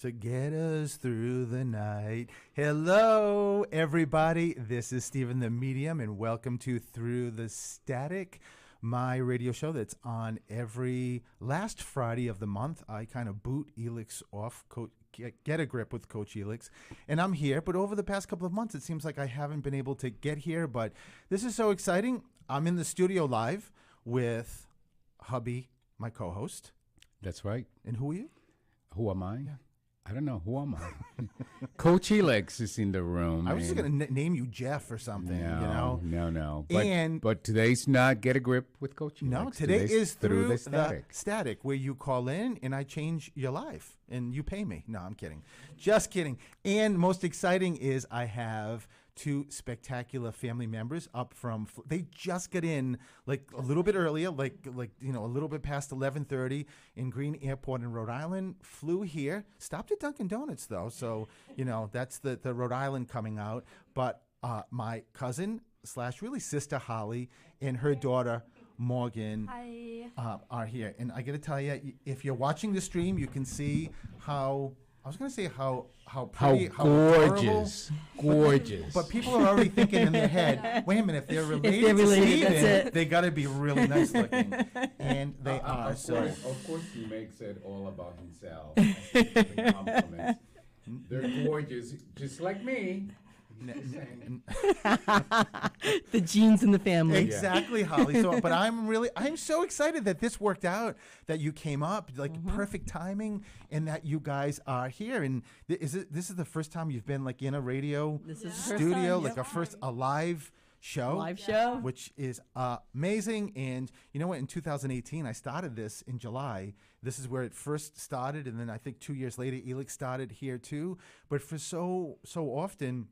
to get us through the night. Hello, everybody. This is Stephen the Medium, and welcome to Through the Static, my radio show that's on every last Friday of the month. I kind of boot Elix off, get a grip with Coach Elix, and I'm here. But over the past couple of months, it seems like I haven't been able to get here, but this is so exciting. I'm in the studio live with hubby, my co-host. That's right. And who are you? Who am I? Yeah. I don't know. Who am I? Coach Elix is in the room. I was just going to name you Jeff or something. No, you know? No. And but today's not Get a Grip with Coach Elix. No, today is Through the Static. Static, where you call in and I change your life and you pay me. No, I'm kidding. Just kidding. And most exciting is I have two spectacular family members up from, they just got in like a little bit earlier, like you know, a little bit past 11:30 in Green Airport in Rhode Island, flew here, stopped at Dunkin' Donuts though. So, you know, that's the Rhode Island coming out. But my cousin / really sister Holly and her daughter Morgan are here. And I got to tell you, if you're watching the stream, you can see how, I was going to say how pretty, how gorgeous, gorgeous. But people are already thinking in their head, wait a minute, if they're related to Steven, they got to be really nice looking. And they are. Of course, he makes it all about himself. Compliments. They're gorgeous, just like me. The genes in the family. Exactly, Holly. So, but I'm so excited that this worked out, that you came up, like perfect timing, and that you guys are here. And this is the first time you've been like in a radio studio, like a live show, which is amazing. And you know what? In 2018, I started this in July. This is where it first started, and then I think 2 years later, Elix started here too. But for so often,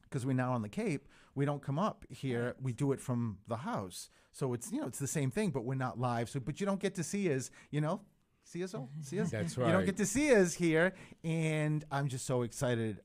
because we're now on the Cape, we don't come up here. We do it from the house. So it's, you know, it's the same thing, but we're not live. So, but you don't get to see us, you know, see us. That's right. You don't get to see us here. And I'm just so excited.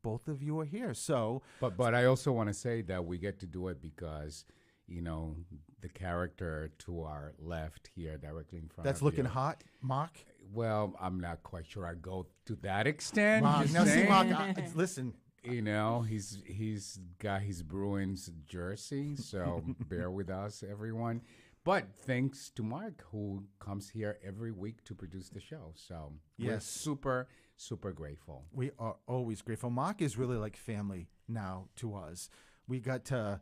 Both of you are here. So, but I also want to say that we get to do it because, you know, the character to our left here, directly in front that's of looking you, hot, Mark. Well, I'm not quite sure I go to that extent. Mark, now see, Mark, listen. You know, he's got his Bruins jersey, so bear with us, everyone. But thanks to Mark, who comes here every week to produce the show. So we're super, super grateful. We are always grateful. Mark is really like family now to us. We got to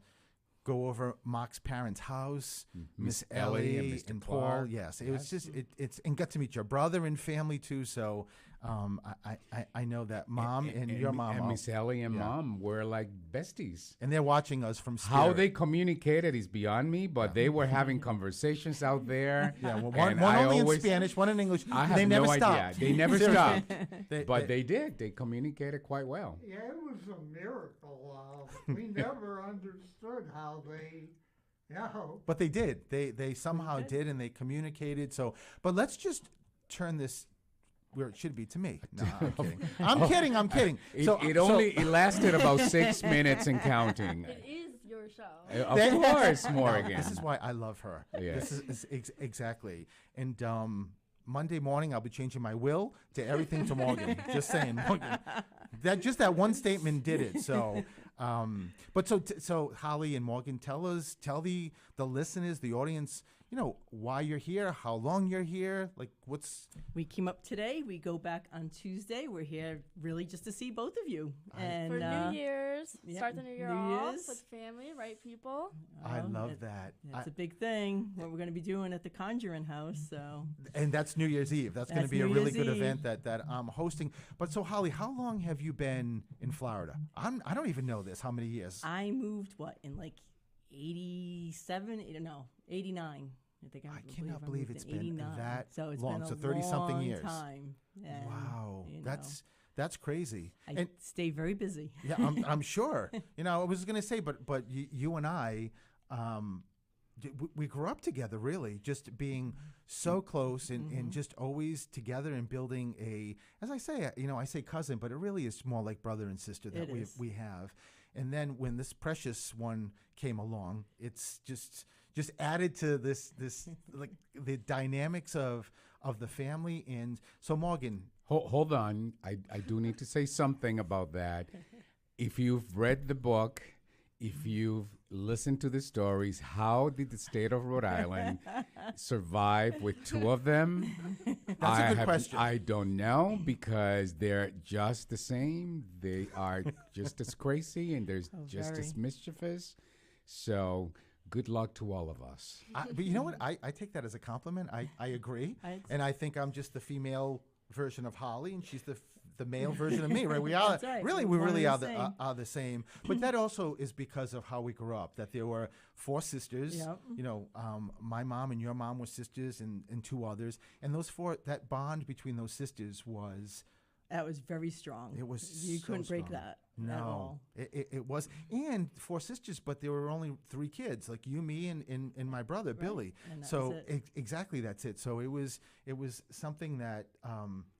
go over Mark's parents' house, Miss Ellie and Paul. Clark. Yes, it was just it's and got to meet your brother and family too. So I know that Mom and your mom and Miss Ellie and Mom were like besties, and they're watching us from Spirit. How they communicated is beyond me, but they were having conversations out there. Yeah, well, one only in Spanish, one in English. I have they no never idea. stopped. They never stopped, but they did. They communicated quite well. Yeah, it was a miracle. We never understood how they, But they did. They somehow did, and they communicated. So, but let's just turn this where it should be to me. No, I'm kidding. I'm kidding. It lasted about 6 minutes and counting. It is your show. Of course, Morgan. This is why I love her. Yeah. This is exactly. And Monday morning, I'll be changing my will to everything to Morgan. Just saying, Morgan. That one statement did it. So, so Holly and Morgan, tell the listeners, the audience, you know, why you're here, how long you're here, like what's. We came up today. We go back on Tuesday. We're here really just to see both of you. And for New Year's, start the new year off Year's. with family, right, people? I love that. It's a big thing. What we're going to be doing at the Conjuring House. So, and that's New Year's Eve. That's going to be a really good event that I'm hosting. But so Holly, how long have you been in Florida? I don't even know this. How many years? I moved in like 89. I cannot believe it's been 89. that so it's long. Been a so 30-something years. Time. And, wow, that's crazy. I stay very busy. Yeah, I'm sure. You know, I was going to say, but you and I, we grew up together, really, just being so close and just always together and building as I say, you know, I say cousin, but it really is more like brother and sister that we have. And then when this precious one came along, it's just added to this like the dynamics of of the family. And so, Morgan, Hold on. I do need to say something about that. If you've read the book, if you've listened to the stories, how did the state of Rhode Island survive with two of them? That's a good question. I don't know, because they're just the same. They are just as crazy, and they're just very. as mischievous. So good luck to all of us. but you know what? I take that as a compliment. I agree. And I think I'm just the female version of Holly, and she's the male version of me, right? We are That's right. really, We're we one really and are the same. the same. But that also is because of how we grew up. That there were 4 sisters. Yep. You know, my mom and your mom were sisters, and 2 others. And those 4, that bond between those sisters was. That was very strong. It was You so couldn't break strong. that No, at all. it was, and 4 sisters, but there were only 3 kids, like you, me, and my brother Billy. And that So was it. exactly, that's it. So it was something that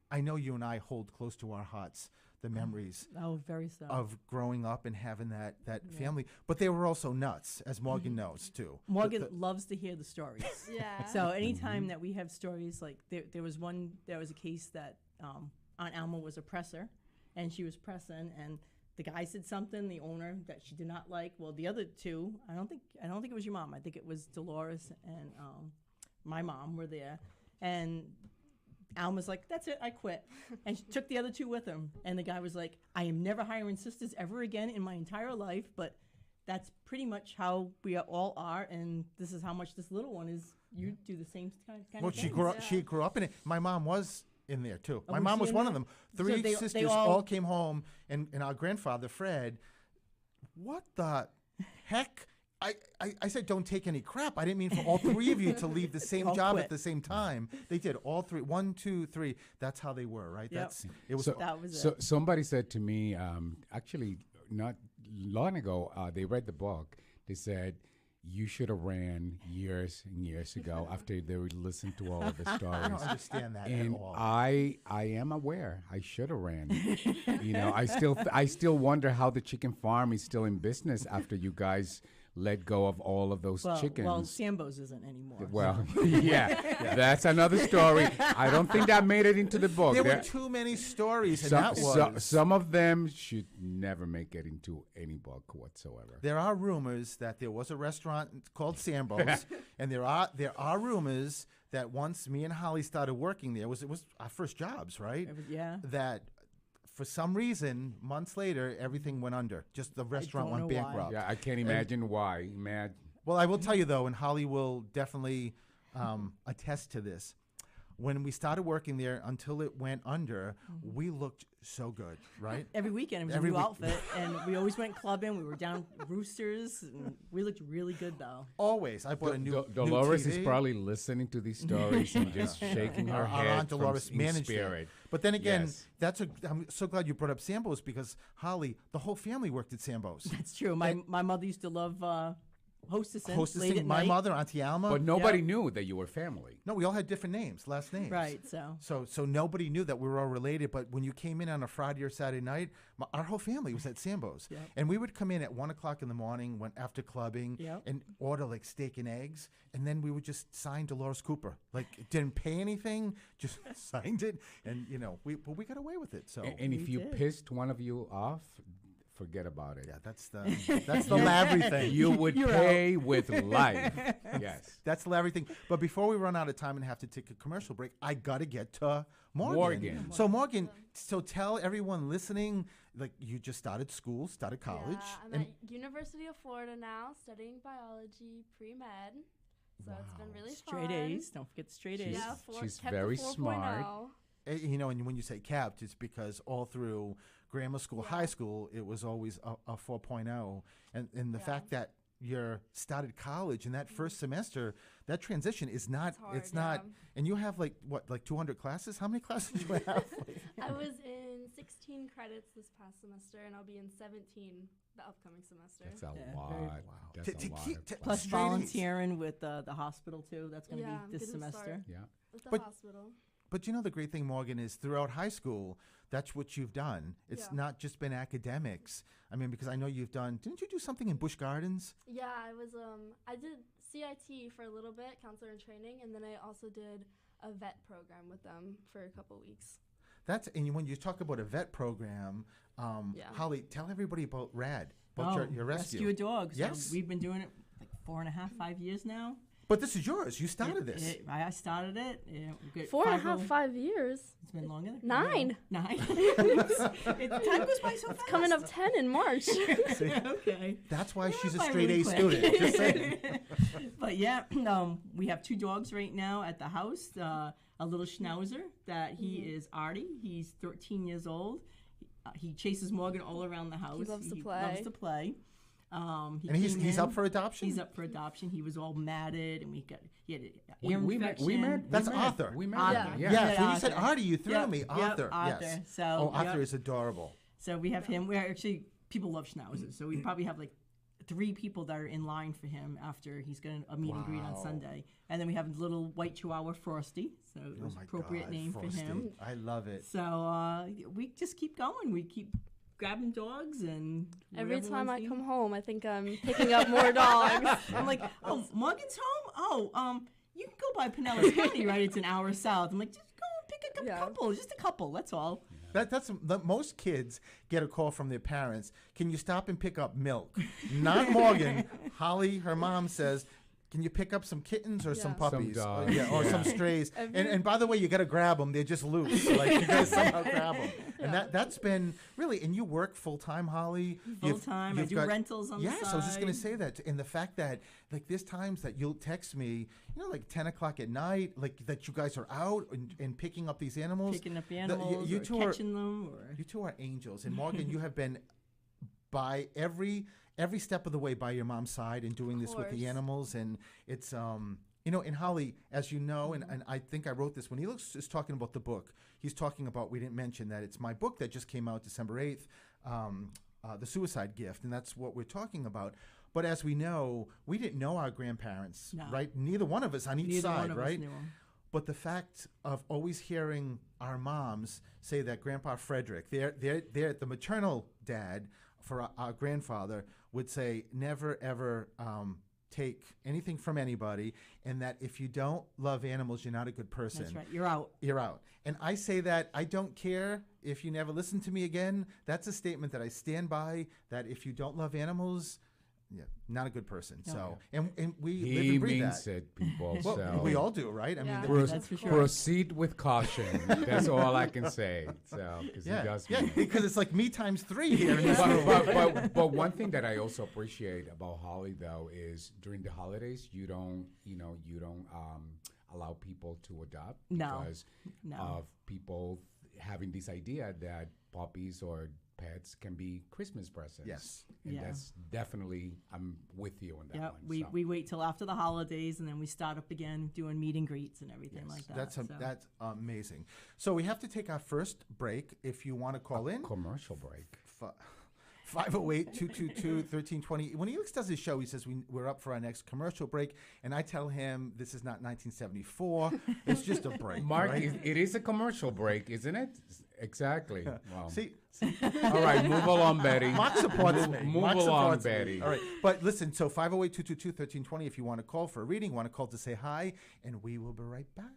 I know you and I hold close to our hearts, the memories Oh, very so. of growing up and having that family. But they were also nuts, as Morgan knows too. Morgan loves to hear the stories. Yeah. So anytime that we have stories, like there was a case that Aunt Alma was a presser, and she was pressing, and the guy said something, the owner, that she did not like. Well, the other 2, I don't think it was your mom. I think it was Dolores and my mom were there, and Alma's like, that's it, I quit. And she took the other 2 with him. And the guy was like, I am never hiring sisters ever again in my entire life, but that's pretty much how we all are, and this is how much this little one is. You do the same kind Well, of she things. grew up. She grew up in it. My mom was in there too. Oh, My was mom she was in one of there? them. So 3 they sisters all- all came home, and our grandfather Fred. What the heck? I said don't take any crap. I didn't mean for all 3 of you to leave the same All job quit. at the same time. They did, all 3. 1, 2, 3. That's how they were, right? Yep. It was. That was So it. somebody said to me, actually not long ago, they read the book. They said, you should have ran years and years ago after they would listen to all of the I stories. don't understand that And at all. I am aware I should have ran. You know, I still wonder how the chicken farm is still in business after you guys let go of all of those chickens. Well, Sambo's isn't anymore. Well, yeah, that's another story. I don't think that made it into the book. There were There- too many stories, and some, that so- was. some of them should never make it into any book whatsoever. There are rumors that there was a restaurant called Sambo's, and there are rumors that once me and Holly started working there, it was our first jobs, right? Yeah. That for some reason, months later, everything went under. Just the restaurant don't went know why. bankrupt. Yeah, I can't imagine why. Well, I will tell you though, and Holly will definitely attest to this. When we started working there until it went under, we looked so good, right? Every weekend it was Every a new week. outfit, and we always went clubbing. We were down Roosters, and we looked really good though. Always. I bought a new Dolores new is TV. probably listening to these stories and just shaking her Our head Aunt Dolores in managed spirit. it. But then again, Yes. I'm so glad you brought up Sambo's because Holly, the whole family worked at Sambo's. That's true. My mother used to love hostessing late Hostessing at my night. mother, Auntie Alma. But nobody Yeah. knew that you were family. No, we all had different names, last names. Right. So So nobody knew that we were all related. But when you came in on a Friday or Saturday night, our whole family was at Sambo's. Yep. And we would come in at 1 o'clock in the morning when after clubbing Yep. and order like steak and eggs. And then we would just sign Dolores Cooper. Like didn't pay anything, just signed it. And, we got away with it. So And if We you did. pissed one of you off, forget about it. yeah, that's the Lavery thing. You would You're pay with life. Yes. That's the Lavery thing. But before we run out of time and have to take a commercial break, I got to get to Morgan. Morgan. So Morgan, so tell everyone listening, like you just started school, started college. Yeah, I'm and at University of Florida now, studying biology pre-med. So it's been really straight fun. A's. Don't forget the straight A's. Yeah, She's kept the very 4.0. smart. and when you say capped, it's because all through grammar school, Yeah. high school, it was always a 4.0. And the Yeah. fact that you started college in that first semester, that transition is not, It's hard, yeah. and you have like 200 classes? How many classes do you have? I was in 16 credits this past semester, and I'll be in 17 the upcoming semester. That's a Yeah, lot. very- That's To a lot. keep- of to- class. Plus Straight A's. volunteering with the hospital too. That's going to Yeah, be this getting semester. started. Yeah. With the But- hospital. But the great thing, Morgan, is throughout high school, that's what you've done. It's Yeah. not just been academics. I mean, because I know you've didn't you do something in Busch Gardens? Yeah, I did CIT for a little bit, counselor in training, and then I also did a vet program with them for a couple weeks. And when you talk about a vet program, Yeah. Holly, tell everybody about RAD, about your rescue. Rescue a dog. So Yes. we've been doing it like 4.5, 5 years now. But this is yours. You started this. I started it. We get 4.5, 50 5 years. It's been longer. 9. 9. Time goes by so fast. Coming up 10 in March. Okay. That's why It she's a went by straight really A quick. student. Just saying. But yeah, we have 2 dogs right now at the house. A little schnauzer that he is Artie. He's 13 years old. He chases Morgan all around the house. loves to Loves play. to play. And he's up for adoption? He's up for adoption. He was all matted, and he had an We ear met. infection. That's Arthur. We met. Arthur. Arthur, yeah. Yes, when you Arthur. said Artie, you threw Yep, me. yep, Arthur, Arthur. yes. So, Arthur yep. is adorable. So we have him. We're actually, people love schnauzers. So we probably have like 3 people that are in line for him after he's going to a meet and greet on Wow. Sunday. And then we have a little white chihuahua, Frosty. So it was Oh my appropriate God, name Frosty. for him. I love it. So we just keep going. We keep grabbing dogs and Every whatever time one's I needed. come home, I think I'm picking up more dogs. I'm like, oh, Morgan's home? Oh, you can go by Pinellas County, right? It's an hour south. I'm like, just go and pick a Yeah. couple, just a couple, that's all. Most kids get a call from their parents. Can you stop and pick up milk? Not Morgan. Holly, her mom says, can you pick up some kittens or some Yeah. Some puppies? dogs, Or yeah. some strays. Every- And by the way, you got to grab them. They're just loose. Like you got to somehow grab them. And that's been really. And you work full time, Holly. Full time. I do rentals on the side. Yes, I was just going to say that. And the fact that like there's times that you'll text me, like 10 o'clock at night, like that you guys are out and picking up these animals. Picking up animals you or two catching them. Or You two are angels. And Morgan, you have been by every step of the way by your mom's side and doing this with the course. animals. And it's and Holly, as you know, and I think I wrote this when he is talking about the book, he's talking about, we didn't mention that it's my book that just came out December 8th, The Suicide Gift, and that's what we're talking about. But as we know, we didn't know our grandparents, No. right? Neither one of us on each neither side, one of right? us knew 'em. But the fact of always hearing our moms say that Grandpa Frederick, they're the maternal dad for our grandfather, would say never ever take anything from anybody, and that if you don't love animals, you're not a good person. That's right. You're out. You're out. And I say that I don't care if you never listen to me again. That's a statement that I stand by, that if you don't love animals, not a good person. No. So, and we live He and breathe means that. it, people. Well, so we all do, right? I Yeah. mean, Pro- That's for sure. proceed with caution. That's all I can say. So, because he does. yeah, mean it. because it's like me times 3 here in this but, room. but one thing that I also appreciate about Holly though is during the holidays you don't allow people to adopt No. because No. of people having this idea that puppies or pets can be Christmas presents. Yes. And Yeah. that's definitely, I'm with you on that Yeah, one. we, so. we wait till after the holidays, and then we start up again doing meet and greets and everything Yes. like that. That's so. that's amazing. So we have to take our first break. If you want to call in, Commercial break. 508-222-1320. When Elix does his show, he says we're up for our next commercial break, and I tell him this is not 1974. It's just a break. Mark, right? it is a commercial break, isn't it? Exactly. Wow. See, All right, move along, Betty. Mark supports me. Move Mark along, supports me. Betty. All right. But listen, so 508-222-1320 if you want to call for a reading, want to call to say hi, and we will be right back.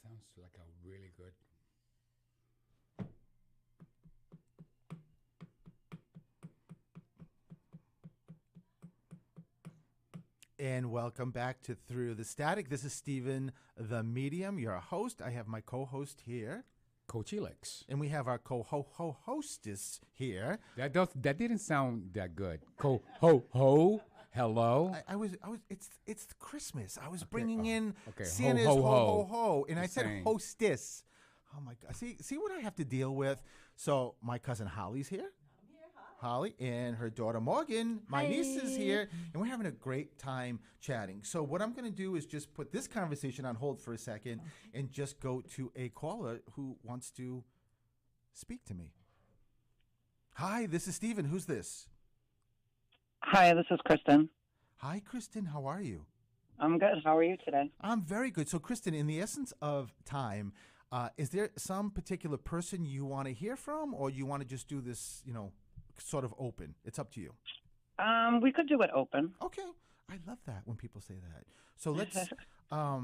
sounds like a really good. And welcome back to Through the Static. This is Stephen, the medium, your host. I have my co-host here. Coach Elix. And we have our co-hostess here. That didn't sound that good. Ho. Hello. I was. It's Christmas. I was bringing in Okay. Santa's Ho, ho ho, ho ho. ho, and I said Same. hostess. Oh my God! See what I have to deal with. So my cousin Holly's here. Holly and her daughter Morgan, my niece, is here, and we're having a great time chatting. So what I'm going to do is just put this conversation on hold for a second and just go to a caller who wants to speak to me. Hi, this is Stephen. Who's this? Hi, this is Kristen. Hi, Kristen. How are you? I'm good. How are you today? I'm very good. So, Kristen, in the essence of time, is there some particular person you want to hear from, or you want to just do this, sort of open? It's up to you. We could do it open. Okay. I love that when people say that. So let's, all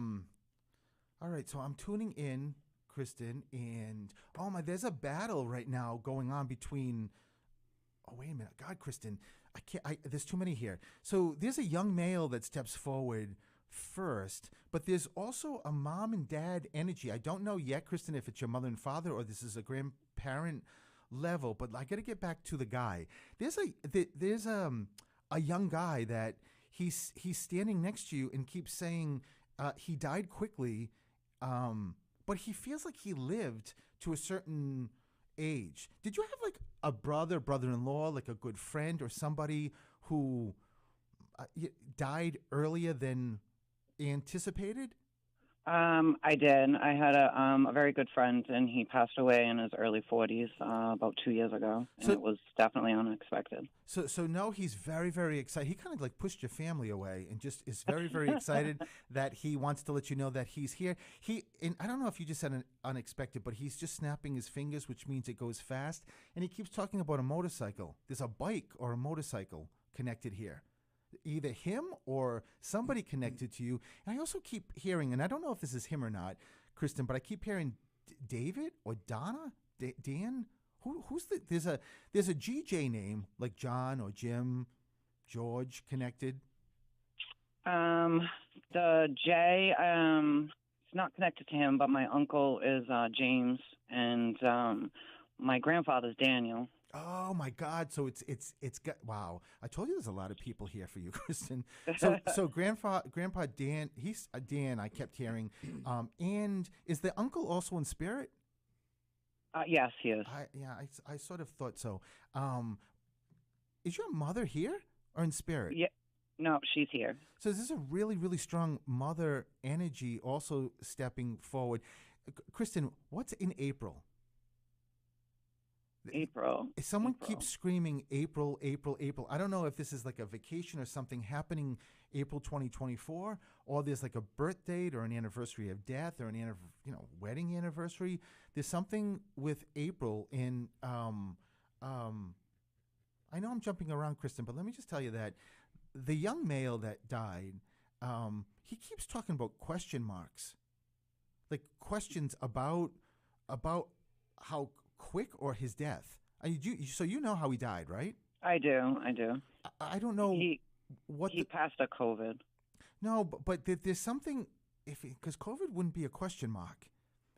right. So I'm tuning in, Kristen, and there's a battle right now going on between, wait a minute. God, Kristen, there's too many here. So there's a young male that steps forward first, but there's also a mom and dad energy. I don't know yet, Kristen, if it's your mother and father or this is a grandparent level, but I got to get back to the guy. There's a young guy that he's standing next to you and keeps saying he died quickly, but he feels like he lived to a certain age. Did you have like a brother-in-law, like a good friend or somebody who died earlier than anticipated? I did. I had a very good friend, and he passed away in his early 40s about 2 years ago, and it was definitely unexpected. So now he's very, very excited. He kind of like pushed your family away and just is very, very excited that he wants to let you know that he's here. And I don't know if you just said unexpected, but he's just snapping his fingers, which means it goes fast. And he keeps talking about a motorcycle. There's a bike or a motorcycle connected here. Either him or somebody connected to you. And I also keep hearing, and I don't know if this is him or not, Kristen, but I keep hearing David or Donna, Dan. Who's there's a GJ name like John or Jim, George connected. The J, it's not connected to him, but my uncle is James, and my grandfather's Daniel. Oh my God! So it's got, wow! I told you there's a lot of people here for you, Kristen. So Grandpa Dan, he's Dan. I kept hearing, and is the uncle also in spirit? Yes, he is. I sort of thought so. Is your mother here or in spirit? Yeah, no, she's here. So this is a really, really strong mother energy also stepping forward. Kristen, what's in April? April. Someone keeps screaming April, April, April. I don't know if this is like a vacation or something happening April 2024, or there's like a birth date or an anniversary of death or an wedding anniversary. There's something with April in I know I'm jumping around, Kristen, but let me just tell you that the young male that died, he keeps talking about question marks. Like questions about how quick or his death. So you know how he died, right? I do. I don't know he passed a COVID. No, but there's something, because COVID wouldn't be a question mark.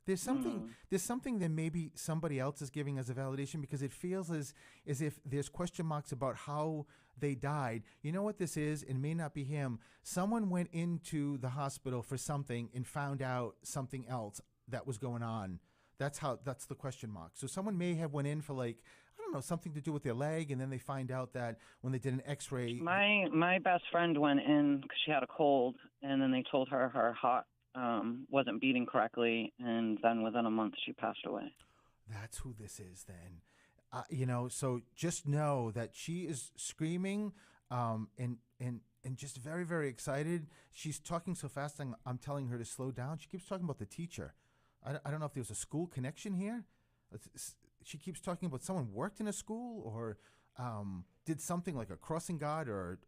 There's something that maybe somebody else is giving as a validation, because it feels as if there's question marks about how they died. You know what this is? It may not be him. Someone went into the hospital for something and found out something else that was going on. That's the question mark. So someone may have went in for something to do with their leg, and then they find out that when they did an X-ray. My best friend went in because she had a cold, and then they told her heart wasn't beating correctly, and then within a month she passed away. That's who this is then. So just know that she is screaming and just very, very excited. She's talking so fast, I'm telling her to slow down. She keeps talking about the teacher. I don't know if there's a school connection here. She keeps talking about someone worked in a school or did something like a crossing guard or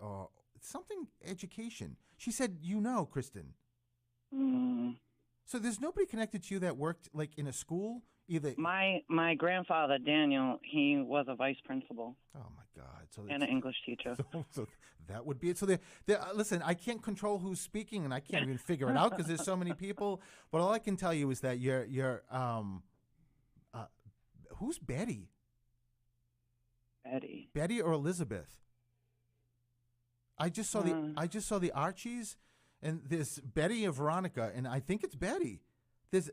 something education. She said, Kristen. So there's nobody connected to you that worked like in a school, either. My grandfather Daniel, he was a vice principal Oh my God! So and an English teacher. so that would be it. So listen, I can't control who's speaking, and I can't even figure it out because there's so many people. But all I can tell you is that who's Betty? Eddie. Betty or Elizabeth? I just saw the Archies, and there's Betty and Veronica, and I think it's Betty. There's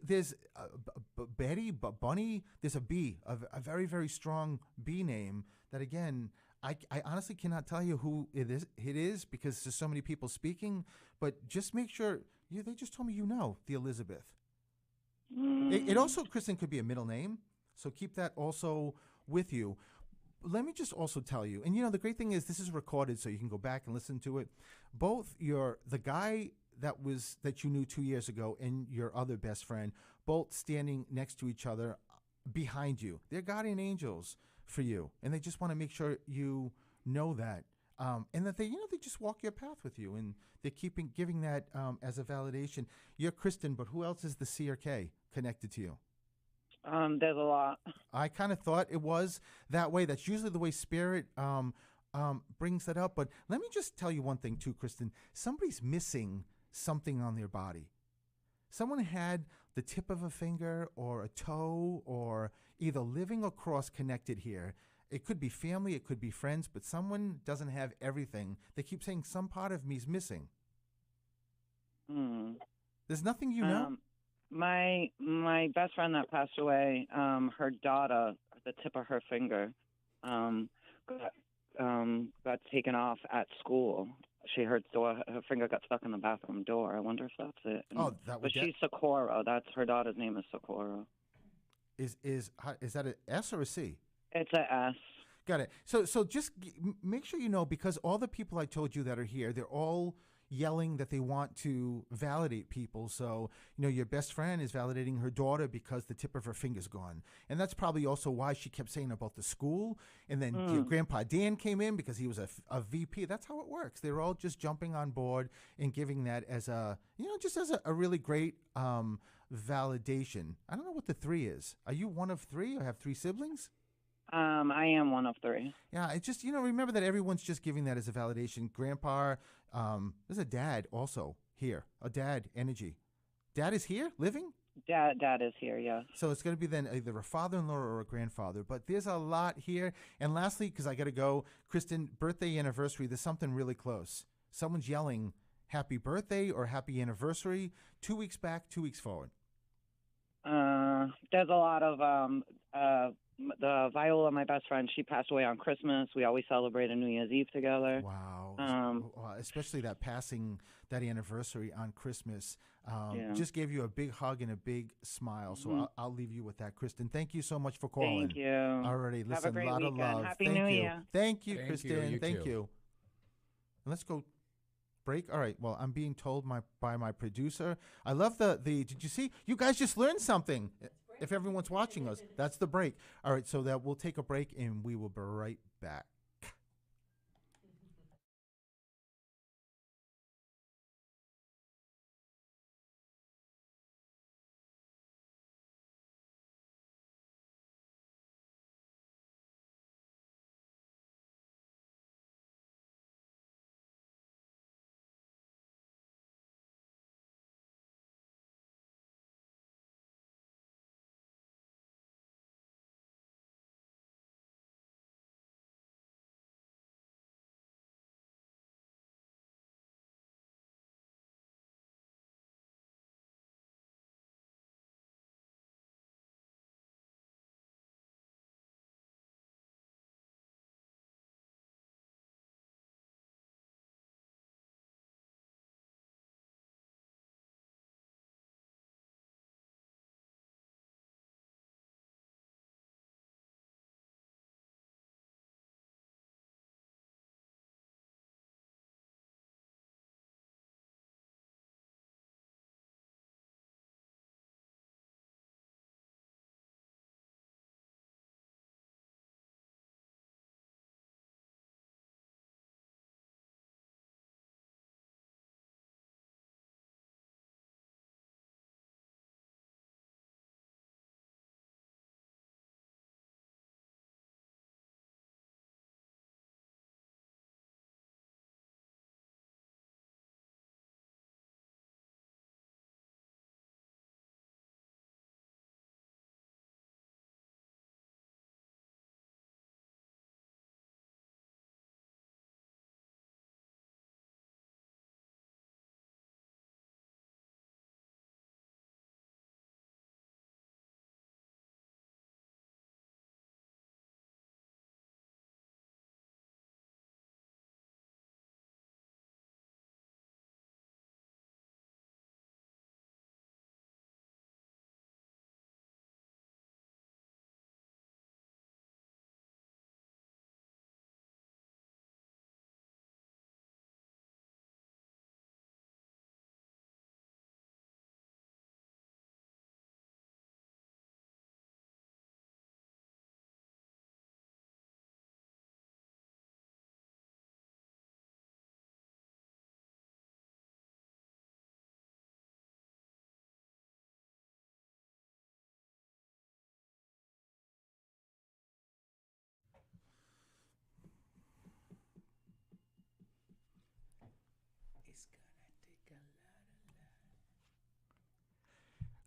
Betty, Bunny. There's a B, a very very strong B name. That again, I honestly cannot tell you who it is. It is because there's so many people speaking. But just make sure. They just told me the Elizabeth. It also, Kristen, could be a middle name, so keep that also with you. Let me just also tell you, and the great thing is this is recorded, so you can go back and listen to it. Both the guy that you knew 2 years ago and your other best friend, both standing next to each other behind you. They're guardian angels for you, and they just want to make sure you know that, and that they just walk your path with you, and they're giving that as a validation. You're Kristen, but who else is the C or K connected to you? There's a lot. I kind of thought it was that way. That's usually the way spirit brings that up. But let me just tell you one thing too, Kristen. Somebody's missing something on their body. Someone had the tip of a finger or a toe or either living or cross-connected here. It could be family, it could be friends, but someone doesn't have everything. They keep saying some part of me is missing. There's nothing you know? My best friend that passed away, her daughter, the tip of her finger, got taken off at school. Her finger got stuck in the bathroom door. I wonder if that's it. But she's Socorro. That's her daughter's name is Socorro. Is that an S or a C? It's a S. Got it. So just make sure you know, because all the people I told you that are here, they're all yelling that they want to validate people. So, your best friend is validating her daughter because the tip of her finger's gone. And that's probably also why she kept saying about the school. And then your grandpa Dan came in because he was a VP. That's how it works. They're all just jumping on board and giving that as just as a really great validation. I don't know what the 3 is. Are you one of 3 or have 3 siblings? I am one of 3. Yeah, it's just, remember that everyone's just giving that as a validation. Grandpa, there's a dad also here, a dad energy. Dad is here, living? Dad is here, yeah. So it's going to be then either a father-in-law or a grandfather. But there's a lot here. And lastly, because I got to go, Kristen, birthday, anniversary, there's something really close. Someone's yelling happy birthday or happy anniversary 2 weeks back, 2 weeks forward. There's a lot of the Viola, my best friend, she passed away on Christmas. We always celebrate a New Year's Eve together. Wow. Especially that passing, that anniversary on Christmas, just gave you a big hug and a big smile. So I'll leave you with that, Kristen. Thank you so much for calling. Thank you. Alrighty, listen, Have a great lot weekend. of love. Happy Thank New you. Year. Thank you, Thank Kristen. you. Thank too. you. And let's go break. All right. Well, I'm being told by my producer. I love the. Did you see? You guys just learned something. If everyone's watching us, that's the break. All right. So that we'll take a break and we will be right back.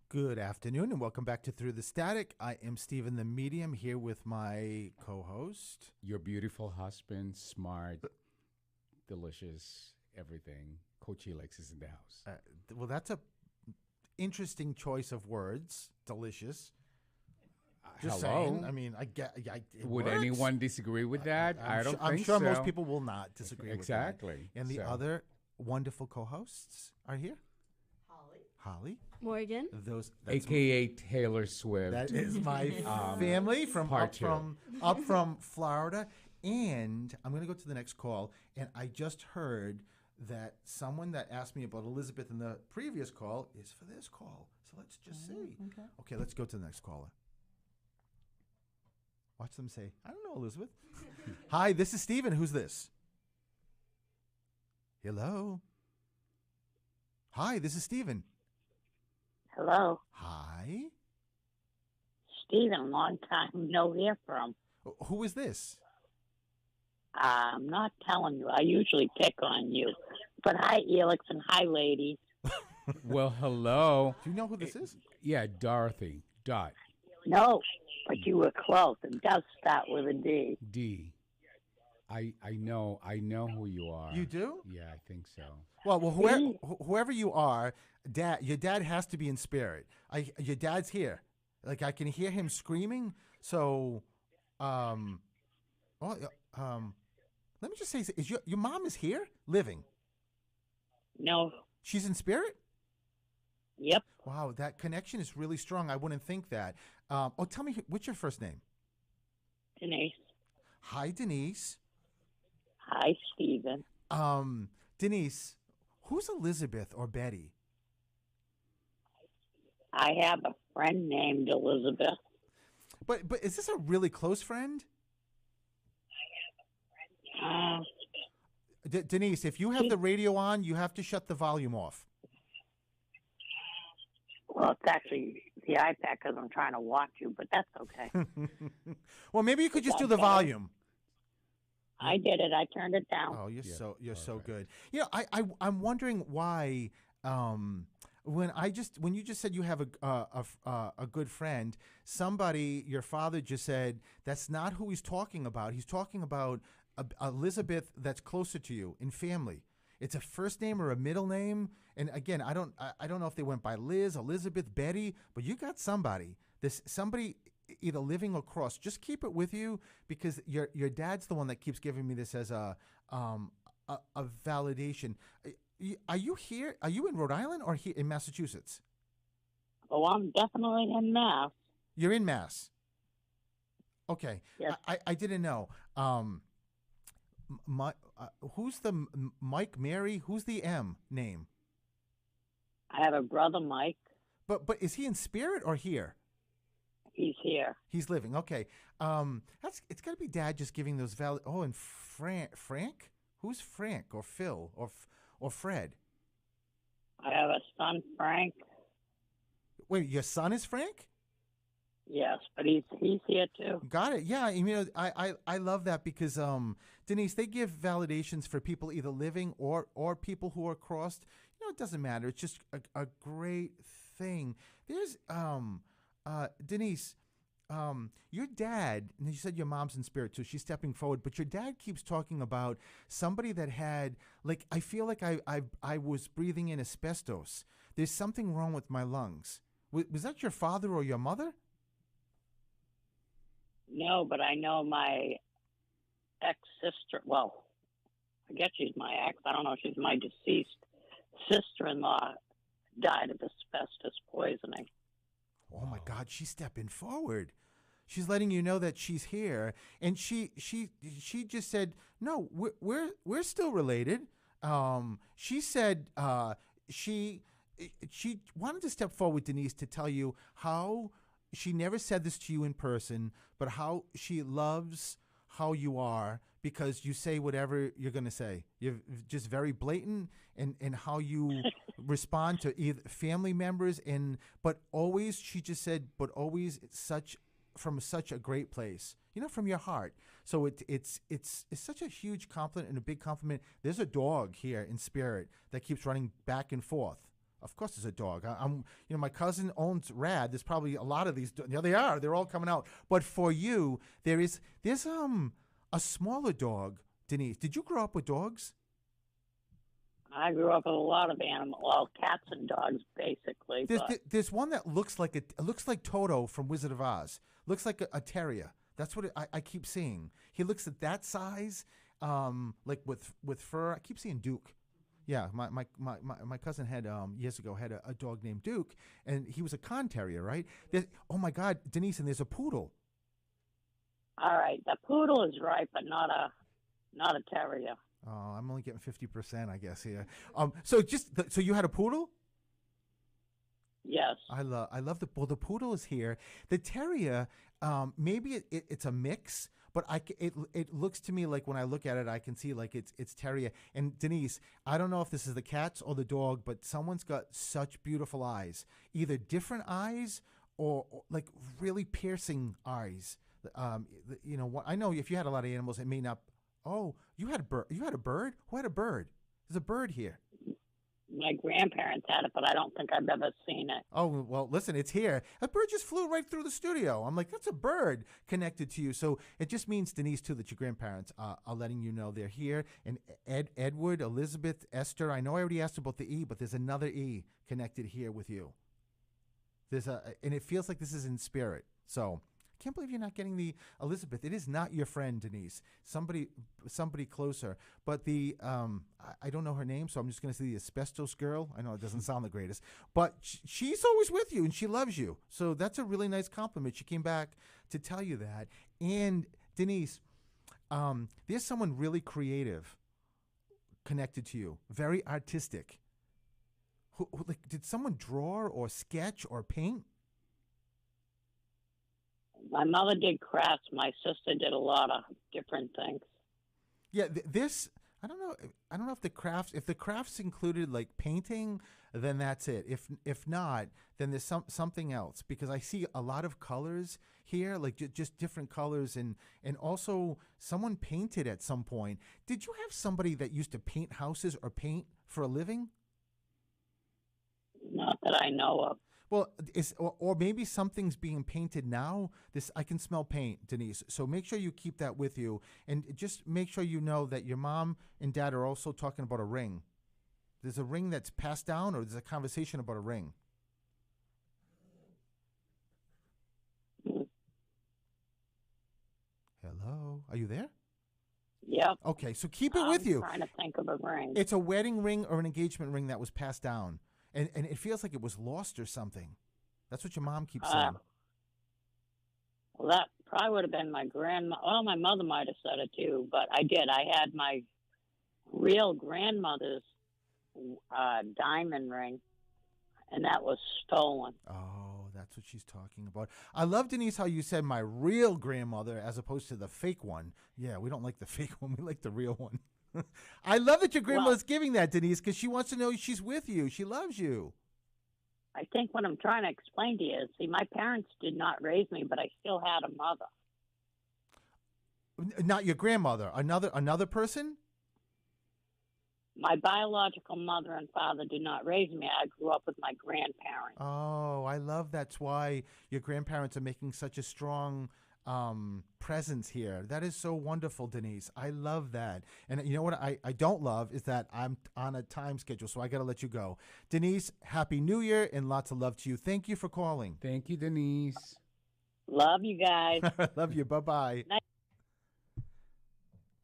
Good afternoon and welcome back to Through the Static. I am Stephen the Medium here with my co-host. Your beautiful husband, smart, delicious, everything. Coach Helix is in the house. Well, that's a interesting choice of words. Delicious. Just Hello? saying. I mean, Would works. anyone disagree with that? I don't I'm think sure so. most people will not disagree Exactly. with that. And the So- other wonderful co-hosts are here. Holly. Morgan. That's AKA Taylor Swift. That is my family from part two. up from Florida. And I'm going to go to the next call. And I just heard that someone that asked me about Elizabeth in the previous call is for this call. So let's just see. Okay, let's go to the next caller. Watch them say, I don't know, Elizabeth. Hi, this is Stephen. Who's this? Hello. Hi, this is Stephen. Hello, Hi. Stephen. Long time no hear from. Who is this? I'm not telling you. I usually pick on you. But hi, Elix, and hi, ladies. Well, hello. Do you know who this is? Yeah, Dorothy. Dot. No, but you were close. It does start with a D. D. I know who you are. You do? Yeah, I think so. Well, whoever you are, your dad has to be in spirit. Your dad's here. Like I can hear him screaming. So, let me just say, is your mom is here living? No. She's in spirit? Yep. Wow, that connection is really strong. I wouldn't think that. Tell me, what's your first name? Denise. Hi, Denise. Hi, Stephen. Denise, who's Elizabeth or Betty? I have a friend named Elizabeth. But is this a really close friend? Denise, if you have the radio on, you have to shut the volume off. Well, it's actually the iPad because I'm trying to watch you, but that's okay. Well, maybe you could just do the volume. I did it. I turned it down. Oh, you're so good. You know, I'm wondering why when you just said you have a good friend, your father just said that's not who he's talking about. He's talking about Elizabeth that's closer to you in family. It's a first name or a middle name. And again, I don't know if they went by Liz, Elizabeth, Betty, but you got somebody. Somebody either living or cross. Just keep it with you because your dad's the one that keeps giving me this as a validation. Are you here? Are you in Rhode Island or here in Massachusetts? Oh, I'm definitely in Mass. You're in Mass. Okay. Yes. I didn't know. Who's the Mike, Mary? Who's the M name? I have a brother, Mike. But is he in spirit or here? He's here. He's living. Okay. It's got to be Dad just giving those valid. Oh, and Frank? Who's Frank or Phil or Fred? I have a son, Frank. Wait, your son is Frank? Yes, but he's here too. Got it. Yeah, I love that because Denise, they give validations for people either living or people who are crossed. You know, it doesn't matter. It's just a great thing. There's Denise, your dad, and you said your mom's in spirit too. She's stepping forward, but your dad keeps talking about somebody that had I feel like I was breathing in asbestos. There's something wrong with my lungs. Was that your father or your mother? No, but I know my ex-sister. Well, I guess she's my ex. I don't know if she's my deceased sister-in-law died of asbestos poisoning. Oh my God, she's stepping forward. She's letting you know that she's here, and she just said, "No, we're still related." She said she wanted to step forward, Denise, to tell you how she never said this to you in person, but how she loves how you are because you say whatever you're going to say. You're just very blatant in how you respond to either family members but always, she just said, but always from such a great place, from your heart. So it's such a huge compliment and a big compliment. There's a dog here in spirit that keeps running back and forth. Of course, there's a dog. My cousin owns Rad. There's probably a lot of these. Yeah, they are. They're all coming out. But for you, there's a smaller dog, Denise. Did you grow up with dogs? I grew up with a lot of animals, well, cats and dogs, basically. There's one that looks like it looks like Toto from Wizard of Oz. Looks like a terrier. That's what I keep seeing. He looks at that size, like with fur. I keep seeing Duke. Yeah, my cousin had years ago had a dog named Duke, and he was a con terrier, right? Oh my God, Denise, and there's a poodle. All right, the poodle is right, but not a terrier. Oh, I'm only getting 50%, I guess here. So you had a poodle? Yes. I love the poodle is here. The terrier, maybe it's a mix. But it looks to me like when I look at it, I can see like it's terrier. And Denise, I don't know if this is the cats or the dog, but someone's got such beautiful eyes, either different eyes or like really piercing eyes. I know if you had a lot of animals, it may not. Oh, you had a bird. You had a bird. Who had a bird? There's a bird here. My grandparents had it, but I don't think I've ever seen it. Oh, well, listen, it's here. A bird just flew right through the studio. I'm like, that's a bird connected to you. So it just means, Denise, too, that your grandparents are letting you know they're here. And Edward, Elizabeth, Esther, I know I already asked about the E, but there's another E connected here with you. And it feels like this is in spirit. So I can't believe you're not getting the Elizabeth. It is not your friend, Denise. Somebody closer. But I don't know her name, so I'm just going to say the asbestos girl. I know it doesn't sound the greatest, but she's always with you and she loves you. So that's a really nice compliment. She came back to tell you that. And Denise, there's someone really creative connected to you, very artistic. Who did someone draw or sketch or paint? My mother did crafts. My sister did a lot of different things. Yeah, I don't know if the crafts included like painting, then that's it. If not, then there's something else, because I see a lot of colors here, like just different colors, and also someone painted at some point. Did you have somebody that used to paint houses or paint for a living? Not that I know of. Well, or maybe something's being painted now. I can smell paint, Denise. So make sure you keep that with you, and just make sure you know that your mom and dad are also talking about a ring. There's a ring that's passed down, or there's a conversation about a ring. Hello, are you there? Yeah. Okay, so keep it with you. I'm trying to think of a ring. It's a wedding ring or an engagement ring that was passed down. And it feels like it was lost or something. That's what your mom keeps saying. Well, that probably would have been my grandma. Well, my mother might have said it too, but I did. I had my real grandmother's diamond ring, and that was stolen. Oh, that's what she's talking about. I love, Denise, how you said my real grandmother as opposed to the fake one. Yeah, we don't like the fake one. We like the real one. I love that your grandmother's giving that, Denise, because she wants to know she's with you. She loves you. I think what I'm trying to explain to you is, see, my parents did not raise me, but I still had a mother. Not your grandmother. Another person? My biological mother and father did not raise me. I grew up with my grandparents. Oh, I love that's why your grandparents are making such a strong presence here. That is so wonderful, Denise. I love that. And you know what I don't love is that I'm on a time schedule, so I got to let you go. Denise, Happy New Year and lots of love to you. Thank you for calling. Thank you, Denise. Love you guys. Love you. Bye-bye. Night.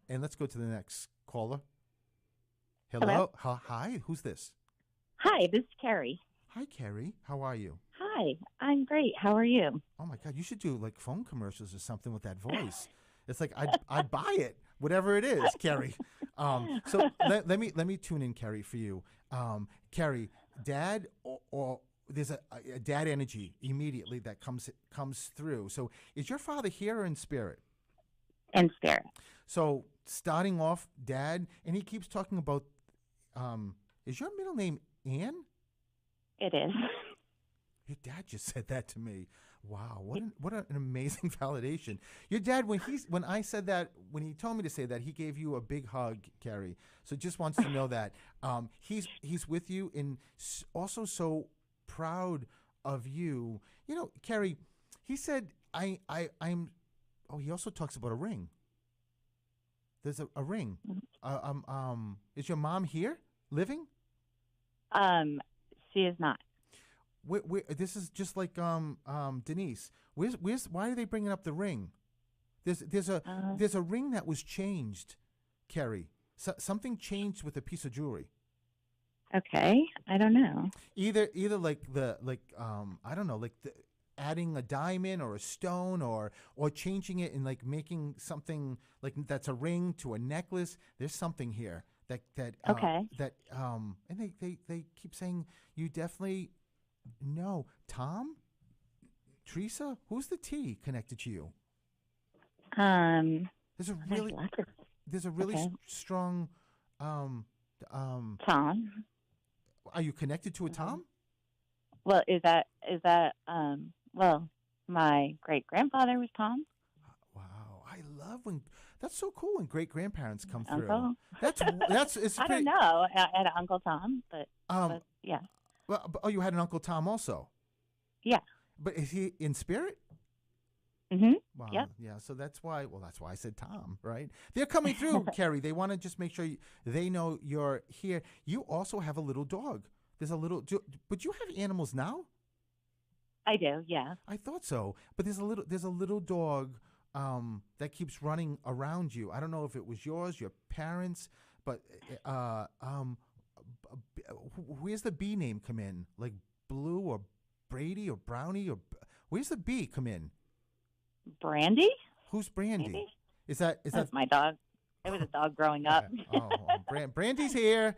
And let's go to the next caller. Hello. Hi. Who's this? Hi, this is Carrie. Hi, Carrie. How are you? Hi, I'm great. How are you? Oh my God, you should do like phone commercials or something with that voice. It's like I'd buy it, whatever it is, Carrie. So let me tune in, Carrie, for you. Carrie, dad or there's a dad energy immediately that comes through. So is your father here or in spirit? In spirit. So starting off, dad, and he keeps talking about. Is your middle name Ann? It is. Your dad just said that to me. Wow, what an amazing validation. Your dad, when I said that, when he told me to say that, he gave you a big hug, Carrie. So just wants to know that he's with you and also so proud of you. You know, Carrie, he said I'm. Oh, he also talks about a ring. There's a ring. Is your mom here living? She is not. This is just like Denise. Why are they bringing up the ring? There's a ring that was changed, Carrie. Something changed with a piece of jewelry. Okay, I don't know. Either like I don't know, like adding a diamond or a stone or changing it and like making something like that's a ring to a necklace. There's something here that okay. And they keep saying you definitely. No, Tom, Teresa, who's the T connected to you? There's a really strong. Tom. Are you connected to a Tom? Well, is that well, my great grandfather was Tom. Wow, I love when that's so cool when great grandparents come Uncle. through. It's. I don't know. I had an Uncle Tom, but yeah. Well, you had an Uncle Tom also. Yeah. But is he in spirit? Mm-hmm. Wow. Yep. Yeah. So that's why. Well, that's why I said Tom. Right? They're coming through, Carrie. They want to just make sure they know you're here. You also have a little dog. There's a little. But you have animals now. I do. Yeah. I thought so. But there's a little dog that keeps running around you. I don't know if it was yours, your parents, but where's the B name come in? Like Blue or Brady or Brownie or where's the B come in? Brandy? Who's Brandy? Maybe? Is that my dog? It was a dog growing up. Brandy's here.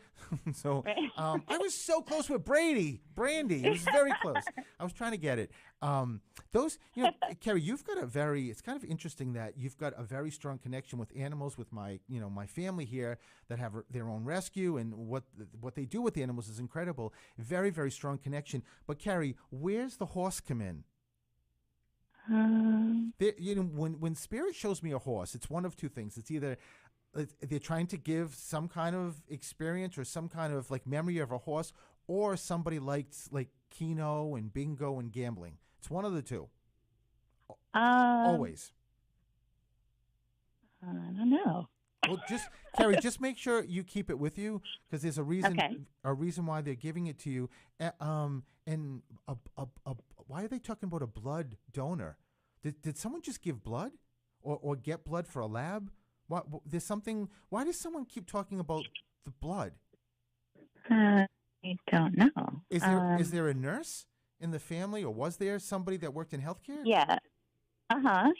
So I was so close with Brandy. It was very close. I was trying to get it. Carrie, you've got it's kind of interesting that you've got a very strong connection with animals with my family here that have their own rescue and what they do with the animals is incredible. Very, very strong connection. But Carrie, where's the horse come in? When Spirit shows me a horse, it's one of two things. It's either they're trying to give some kind of experience or some kind of like memory of a horse, or somebody likes like Keno and bingo and gambling. It's one of the two. Always. I don't know. Well, Carrie, just make sure you keep it with you because there's a reason. Okay. A reason why they're giving it to you. And why are they talking about a blood donor? Did someone just give blood, or get blood for a lab? There's something. Why does someone keep talking about the blood? I don't know. Is there a nurse in the family, or was there somebody that worked in healthcare? Yeah.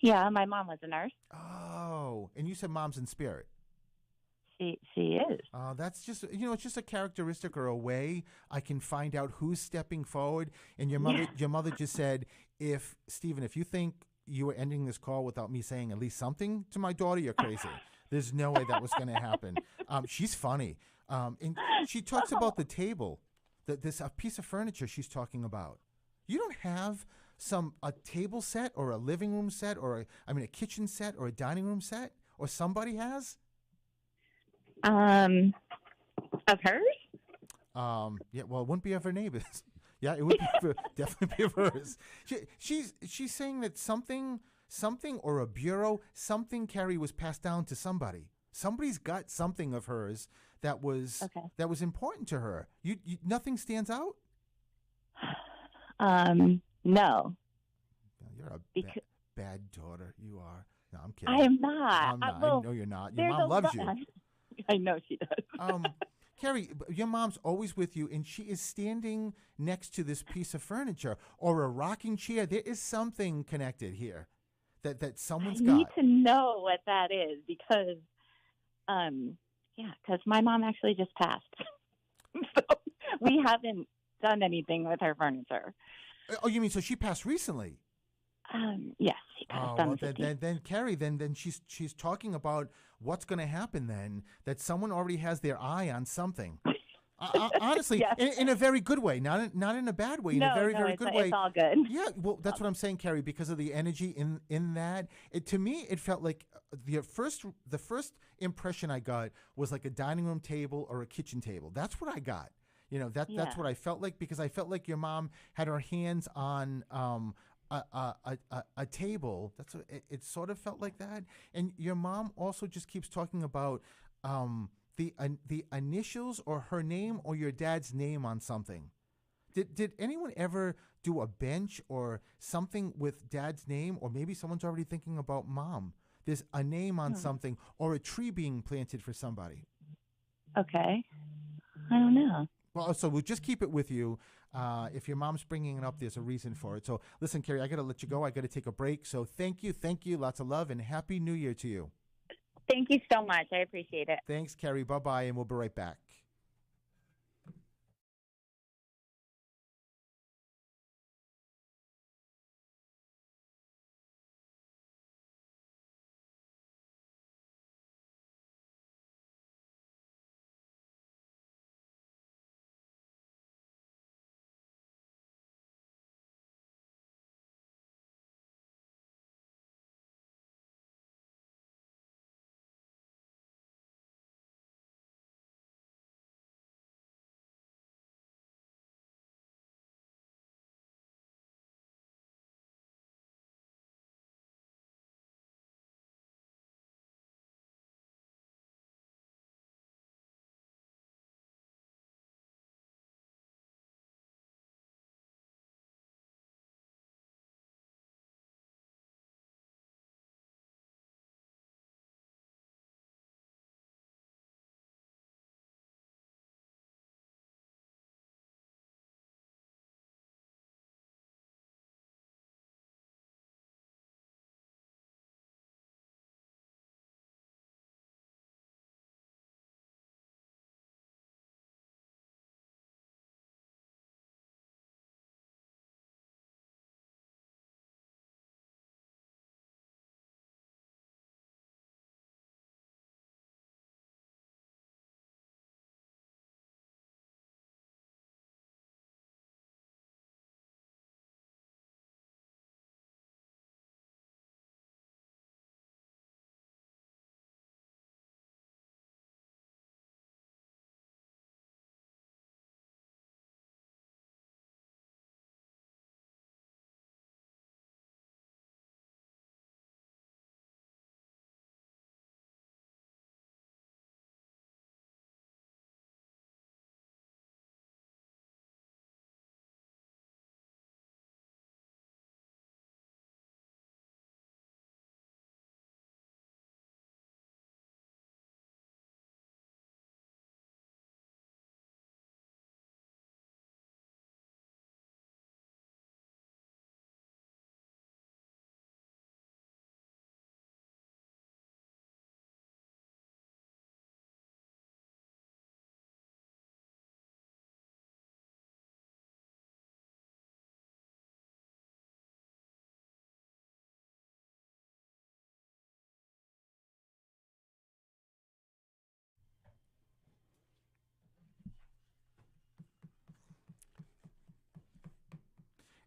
Yeah, my mom was a nurse. Oh, and you said mom's in spirit. She is. That's just it's just a characteristic or a way I can find out who's stepping forward. And your mother just said, Stephen, if you think you were ending this call without me saying at least something to my daughter, you're crazy. There's no way that was going to happen. She's funny, and she talks about the table, this piece of furniture she's talking about. You don't have a table set or a living room set or a kitchen set or a dining room set, or somebody has. Of hers? Yeah. Well, it wouldn't be of her neighbors. Yeah, it would be definitely be of hers. She's saying that something or a bureau, Carrie, was passed down to somebody. Somebody's got something of hers that was important to her. You nothing stands out? No. You're a bad daughter. You are. No, I'm kidding. I am not. I'm not. I know you're not. Your mom loves you. I know she does. Carrie, your mom's always with you, and she is standing next to this piece of furniture or a rocking chair. There is something connected here that someone's got. I need to know what that is because, because my mom actually just passed. So we haven't done anything with her furniture. Oh, you mean so she passed recently? Yes, she passed on the 15th. Then Carrie, then she's talking about what's going to happen then, that someone already has their eye on something. Honestly, Yes. in a very good way, not in a bad way, in a very very good way. It's all good. Yeah, well, that's what I'm saying, Carrie, because of the energy in that. To me, it felt like the first impression I got was like a dining room table or a kitchen table. That's what I got. That's what I felt like, because I felt like your mom had her hands on a table. That's what it sort of felt like that. And your mom also just keeps talking about the initials or her name or your dad's name on something. Did anyone ever do a bench or something with dad's name, or maybe someone's already thinking about mom? There's a name on something, or a tree being planted for somebody. Okay. I don't know. Well, so we'll just keep it with you. If your mom's bringing it up, there's a reason for it. So listen, Carrie, I got to let you go. I got to take a break. So thank you. Lots of love, and Happy New Year to you. Thank you so much. I appreciate it. Thanks, Carrie. Bye-bye, and we'll be right back.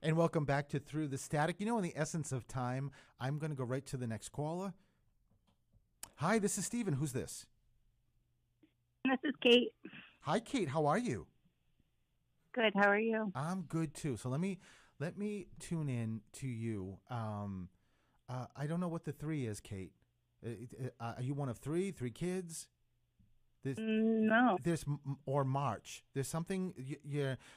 And welcome back to Through the Static. In the essence of time, I'm going to go right to the next caller. Hi, this is Steven. Who's this? This is Kate. Hi, Kate. How are you? Good. How are you? I'm good too. So let me tune in to you. I don't know what the 3 is, Kate. Are you one of 3 kids? No. Or March. There's something.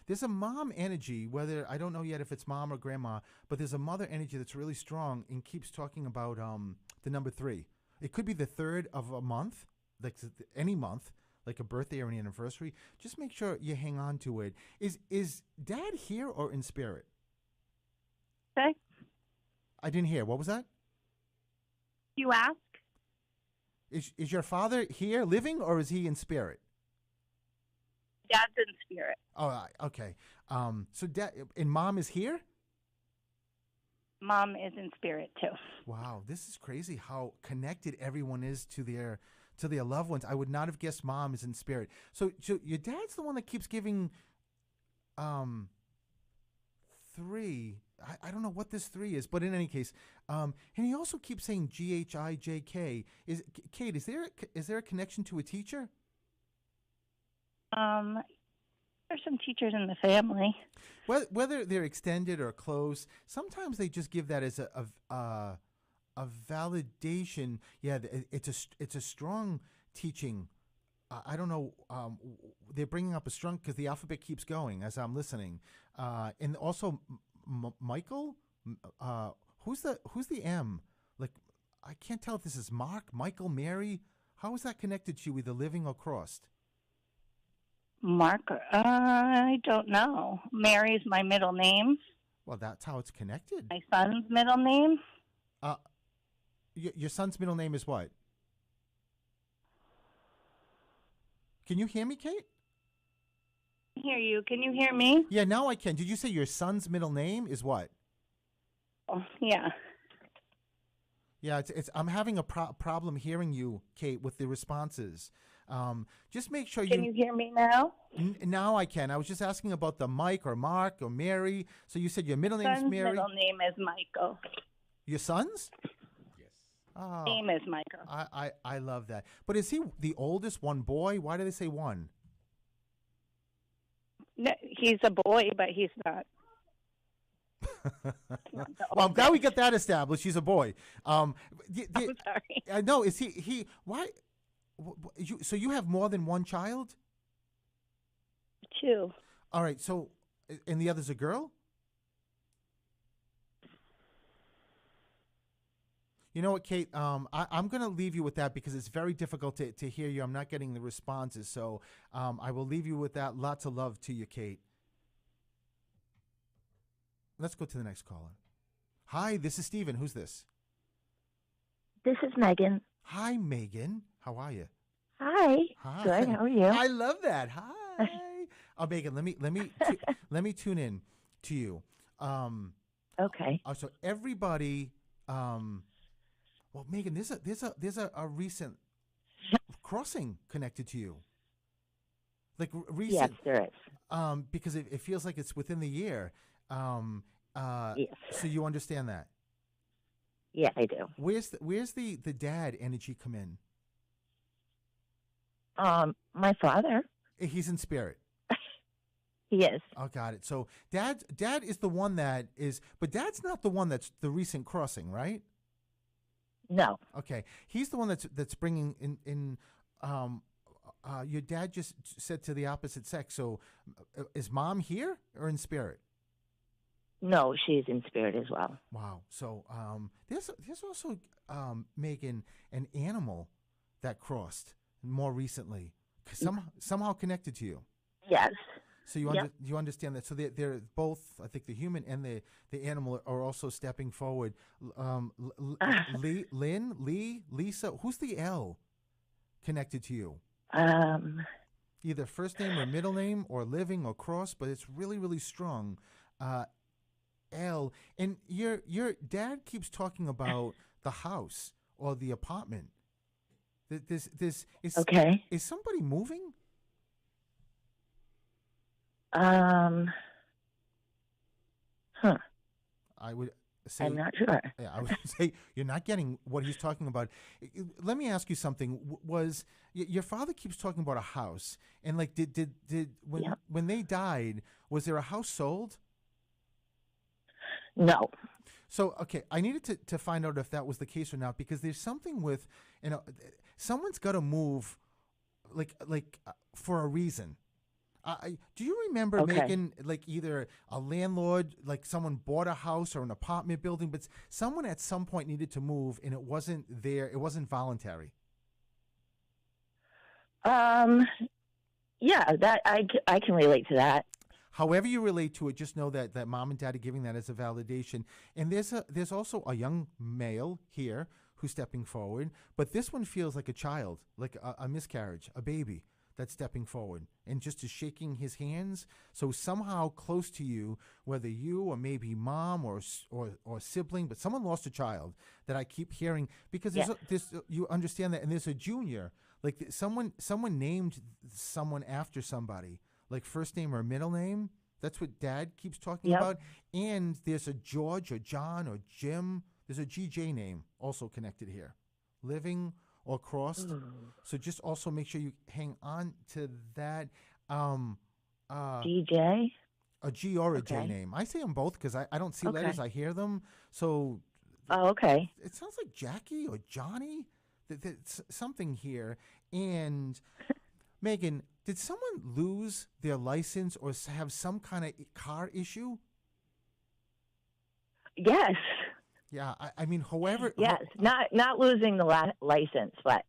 There's a mom energy. Whether I don't know yet if it's mom or grandma, but there's a mother energy that's really strong and keeps talking about the number 3. It could be the 3rd of a month, like any month, like a birthday or an anniversary. Just make sure you hang on to it. Is Dad here or in spirit? Okay. I didn't hear. What was that? You ask? Is your father here living, or is he in spirit? Dad's in spirit. Oh, okay. So Dad and Mom is here? Mom is in spirit too. Wow, this is crazy how connected everyone is to to their loved ones. I would not have guessed mom is in spirit. So your dad's the one that keeps giving 3. I don't know what this 3 is, but in any case, and he also keeps saying GHIJK. Kate? Is there a connection to a teacher? There's some teachers in the family. Whether they're extended or close, sometimes they just give that as a validation. Yeah, it's a strong teaching. I don't know. They're bringing up a strong because the alphabet keeps going as I'm listening, and also Michael. Who's the M? Like I can't tell if this is Mark, Michael, Mary. How is that connected to you, either living or crossed? Mark, I don't know. Mary's my middle name. Well, that's how it's connected. My son's middle name. Your son's middle name is what? Can you hear me, Kate? I hear you. Can you hear me? Yeah, now I can. Did you say your son's middle name is what? Oh, yeah. Yeah, it's. I'm having a problem hearing you, Kate, with the responses. Just make sure Can you hear me now? Now I can. I was just asking about the Mike or Mark or Mary. So you said your middle name is Mary. Middle name is Michael. Your son's? Yes. Oh, Name is Michael. I love that. But is he the oldest? One boy? Why do they say one? No, he's a boy, but he's not. Well, I'm glad we got that established. He's a boy. I'm sorry. No, is he? Why? So you have more than one child? 2. All right. So, and the other's a girl? You know what, Kate? I'm going to leave you with that because it's very difficult to hear you. I'm not getting the responses. So I will leave you with that. Lots of love to you, Kate. Let's go to the next caller. Hi, this is Steven. Who's this? This is Megan. Hi, Megan. How are you? Hi. Hi. Good. How are you? I love that. Hi. Oh, Megan, let me tune in to you. Okay. So everybody. Well, Megan, there's a recent crossing connected to you. Like recent. Yes, there is. Because it feels like it's within the year. Yes. So you understand that? Yeah, I do. Where's the dad energy come in? My father. He's in spirit. He is. Oh, got it. So dad is the one that is, but dad's not the one that's the recent crossing, right? No. Okay, he's the one that's bringing in. Your dad just said to the opposite sex. So, is mom here or in spirit? No, she's in spirit as well. Wow. So, there's also Megan, an animal that crossed more recently, somehow connected to you. Yes. So you understand that. So they're both. I think the human and the animal are also stepping forward. Lisa. Who's the L connected to you? Either first name or middle name or living or cross, but it's really, really strong. L. And your dad keeps talking about the house or the apartment. This is okay. Is somebody moving? I would say I'm not sure. Yeah, I would say you're not getting what he's talking about. Let me ask you something. Was your father keeps talking about a house, and like did when they died, was there a house sold? No. So okay, I needed to find out if that was the case or not, because there's something with someone's got to move, like for a reason. Do you remember, Megan, like either a landlord, like someone bought a house or an apartment building, but someone at some point needed to move and it wasn't voluntary? Yeah, that I can relate to that. However you relate to it, just know that mom and dad are giving that as a validation. And there's also a young male here who's stepping forward, but this one feels like a child, like a miscarriage, a baby. that's stepping forward and just is shaking his hands. So somehow close to you, whether you or maybe mom or sibling, but someone lost a child that I keep hearing, because you understand that, and there's a junior, like someone named someone after somebody, like first name or middle name. That's what Dad keeps talking about. And there's a George or John or Jim. There's a GJ name also connected here, living or crossed. So just also make sure you hang on to that. DJ? A G or a J name. I say them both because I don't see letters. I hear them. So okay. It sounds like Jackie or Johnny. There's something here. And Megan, did someone lose their license or have some kind of car issue? Yes. Yeah, I mean, however. Yes, not losing the license, but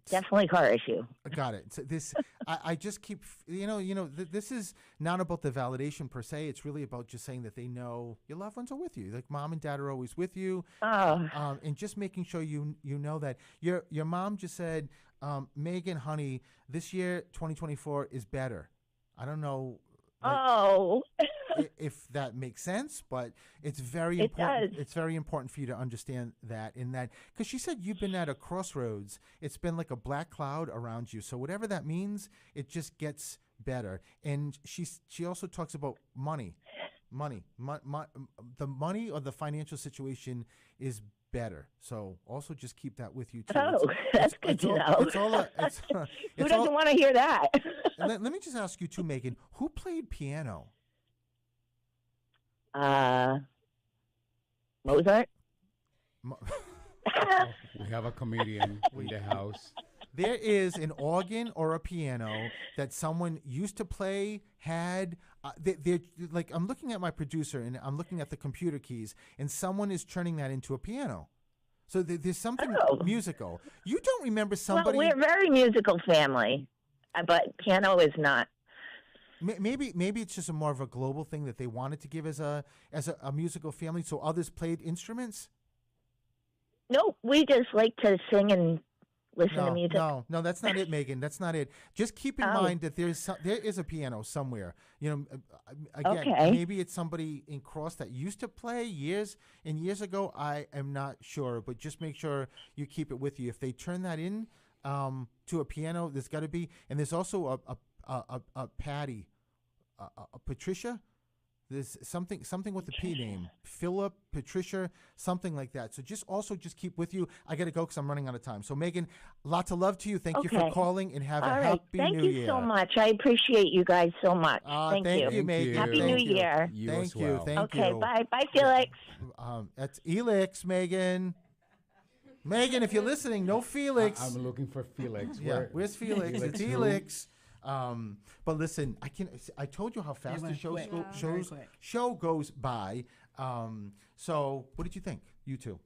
definitely car issue. Got it. So this, I just keep, this is not about the validation per se. It's really about just saying that they know your loved ones are with you. Like mom and dad are always with you. And just making sure you know that your mom just said, Megan, honey, this year 2024 is better. I don't know. If that makes sense, but it's very important. It's very important for you to understand that, because she said you've been at a crossroads. It's been like a black cloud around you. So whatever that means, it just gets better. And she also talks about money. The money or the financial situation is better. So also just keep that with you too. That's good to know. Who doesn't want to hear that? Let me just ask you too, Megan. Who played piano? Mozart. We have a comedian in the house. There is an organ or a piano that someone used to play, had. They're like, I'm looking at my producer and I'm looking at the computer keys, and someone is turning that into a piano. So there's something musical. You don't remember somebody? Well, we're a very musical family, but piano is not. Maybe it's just more of a global thing that they wanted to give as a musical family, so others played instruments? No, we just like to sing and listen to music. No, that's not it, Megan. That's not it. Just keep in mind that there is a piano somewhere. Again, maybe it's somebody in Cross that used to play years and years ago. I am not sure, but just make sure you keep it with you. If they turn that in to a piano, there's got to be, and there's also a Patty, a Patricia. There's something with a P name, Philip, Patricia, something like that. So just keep with you. I got to go because I'm running out of time. So Megan, lots of love to you. Thank you for calling, and have a happy New Year. Thank you so much. I appreciate you guys so much. Thank you, Megan. Happy New Year. Thank you. Okay, bye, Felix. That's Elix, Megan. Megan, if you're listening, no Felix. I'm looking for Felix. Where's Felix? It's Elix. But listen, I told you how fast the show goes by. So what did you think, you two?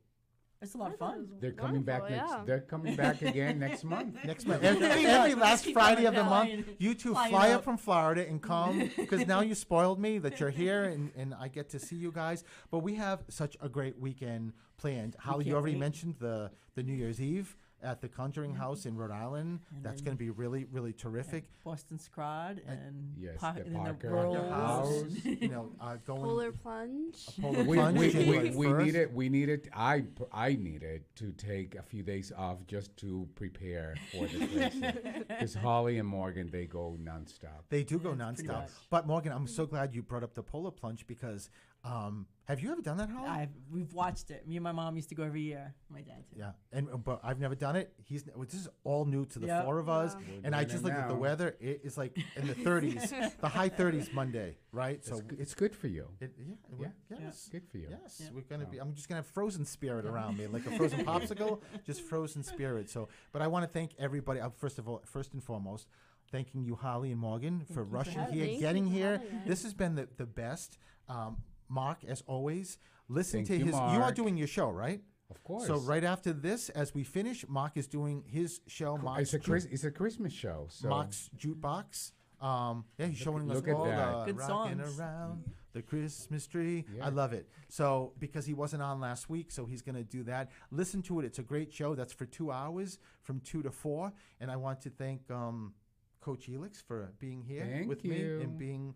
It's a lot of fun. They're coming back They're coming back again next month. Every last Friday of the month, you two fly up from Florida and come, because now you spoiled me that you're here and I get to see you guys. But we have such a great weekend planned. Holly, you already mentioned the New Year's Eve at the Conjuring House in Rhode Island. That's going to be really, really terrific. Boston Scrod and the Parker House. Going Polar Plunge. We needed. I needed to take a few days off just to prepare for the crazy. Because Holly and Morgan, they go nonstop. They do go nonstop. But Morgan, I'm so glad you brought up the Polar Plunge, because have you ever done that, Holly? We've watched it. Me and my mom used to go every year. My dad too. Yeah, but I've never done it. This is all new to the four of us, and I just looked at the weather. It is like in the 30s, the high 30s Monday, right? So it's good for you. Yes, good for you. Yes, we're gonna be. I'm just gonna have frozen spirit around me, like a frozen popsicle, just frozen spirit. So, but I want to thank everybody. First and foremost, thanking you, Holly and Morgan, for rushing here, getting here. This has been the best. Mark, as always, listen to his. Mark. You are doing your show, right? Of course. So right after this, as we finish, Mark is doing his show. It's a Christmas show. So. Mark's Jukebox. He's showing us all the rocking around the Christmas tree. Yeah. I love it. So because he wasn't on last week, so he's going to do that. Listen to it. It's a great show. That's for 2 hours from 2 to 4. And I want to thank Coach Elix for being here Thank with me you. and being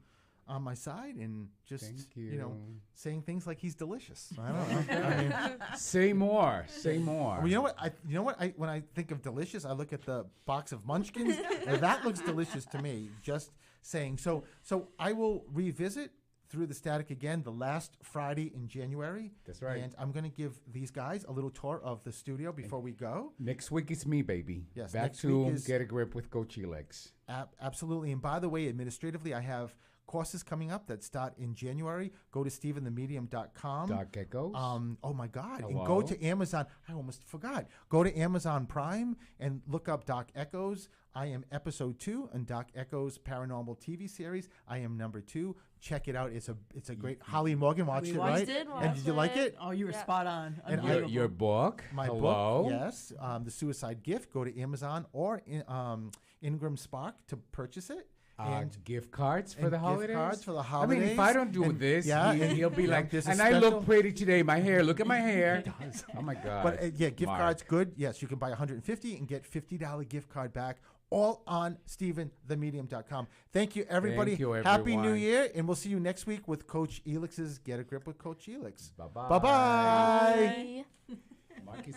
on my side and just Thank you know you. saying things like he's delicious. I don't know. I mean, Say more. Say more. well, you know what? When I think of delicious, I look at the box of Munchkins. Now that looks delicious to me. Just saying. So I will revisit Through the Static again the last Friday in January. That's right. And I'm going to give these guys a little tour of the studio before we go. Next week is me, baby. Yes, Back next to week is- Get a Grip with Coach Elix. Absolutely. And by the way, administratively, I have courses coming up that start in January. Go to stephenthemedium.com. Doc Geckos. Oh my God. Hello. And go to Amazon. I almost forgot. Go to Amazon Prime and look up Doc Echoes. I am episode 2 on Doc Echoes Paranormal TV series. I am number 2. Check it out. It's a great. Holly Morgan watched it, right? And did you like it? Oh, you were spot on. And your book. My Hello. book, yes. The Suicide Gift. Go to Amazon or Ingram Spark to purchase it. And gift cards for the holidays. Gift cards for the I holidays. mean, if I don't do this, he'll be like, there's a and I special- look pretty today. My hair, look at my hair. Oh my God. But yeah, gift Mark. cards, good. Yes, you can buy $150 and get $50 gift card back. All on stephenthemedium.com. Thank you, everybody. Thank you, Happy New everyone. Year, and we'll see you next week with Coach Elix's Get a Grip with Coach Elix. Bye-bye. Bye-bye. Bye. Mark is